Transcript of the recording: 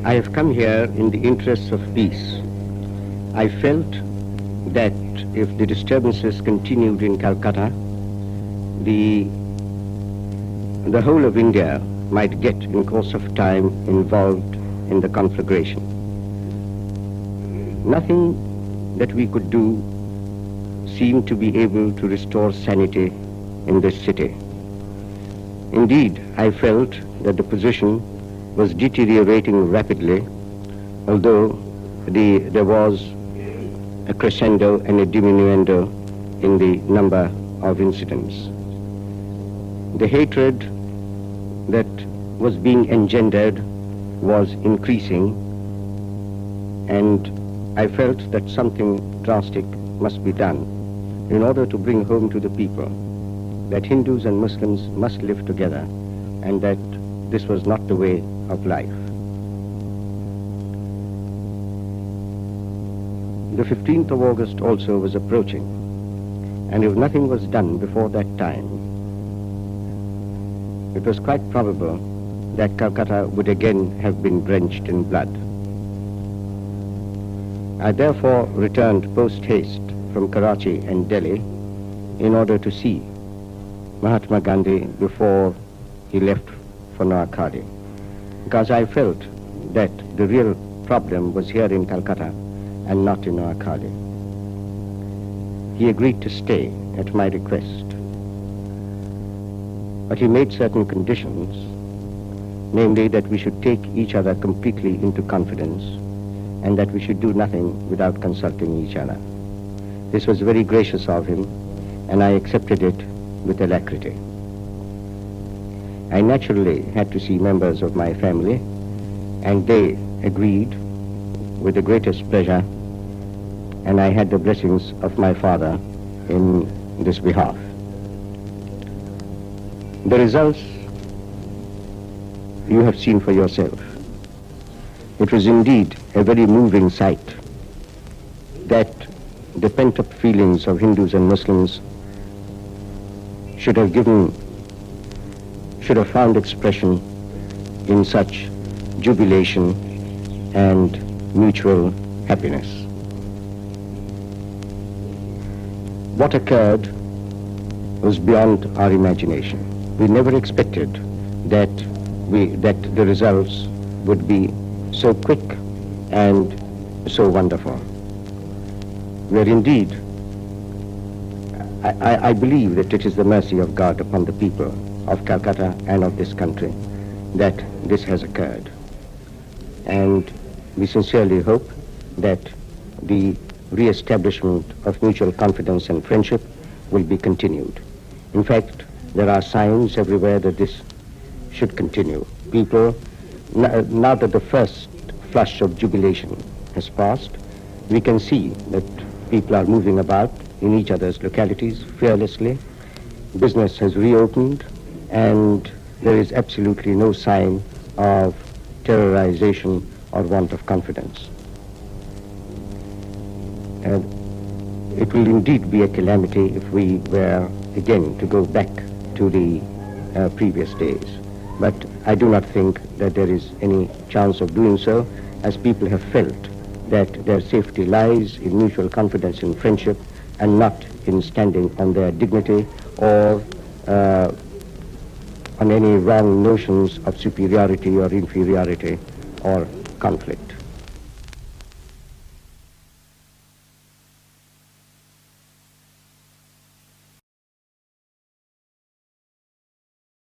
I have come here in the interests of peace. I felt that if the disturbances continued in Calcutta, the whole of India might get in course of time involved in the conflagration. Nothing that we could do seemed to be able to restore sanity in this city. Indeed, I felt that the position was deteriorating rapidly, although there was a crescendo and a diminuendo in the number of incidents. The hatred that was being engendered was increasing, and I felt that something drastic must be done in order to bring home to the people that Hindus and Muslims must live together and that this was not the way of life. The 15th of August also was approaching, and if nothing was done before that time, it was quite probable that Calcutta would again have been drenched in blood. I therefore returned post-haste from Karachi and Delhi in order to see Mahatma Gandhi before he left for Noakhali, because I felt that the real problem was here in Calcutta and not in Noakhali. He agreed to stay at my request, but he made certain conditions, namely that we should take each other completely into confidence and that we should do nothing without consulting each other. This was very gracious of him, and I accepted it with alacrity. I naturally had to see members of my family, and they agreed with the greatest pleasure, and I had the blessings of my father in this behalf. The results you have seen for yourself. It was indeed a very moving sight that the pent-up feelings of Hindus and Muslims should have found expression in such jubilation and mutual happiness. What occurred was beyond our imagination. We never expected that the results would be so quick and so wonderful. We are indeed, I believe that it is the mercy of God upon the people of Calcutta and of this country that this has occurred. And we sincerely hope that the re-establishment of mutual confidence and friendship will be continued. In fact, there are signs everywhere that this should continue. People, now that the first flush of jubilation has passed, we can see that people are moving about in each other's localities fearlessly. Business has reopened, and there is absolutely no sign of terrorization or want of confidence. And it will indeed be a calamity if we were again to go back to the previous days. But I do not think that there is any chance of doing so, as people have felt that their safety lies in mutual confidence and friendship and not in standing on their dignity or on any wrong notions of superiority or inferiority or conflict.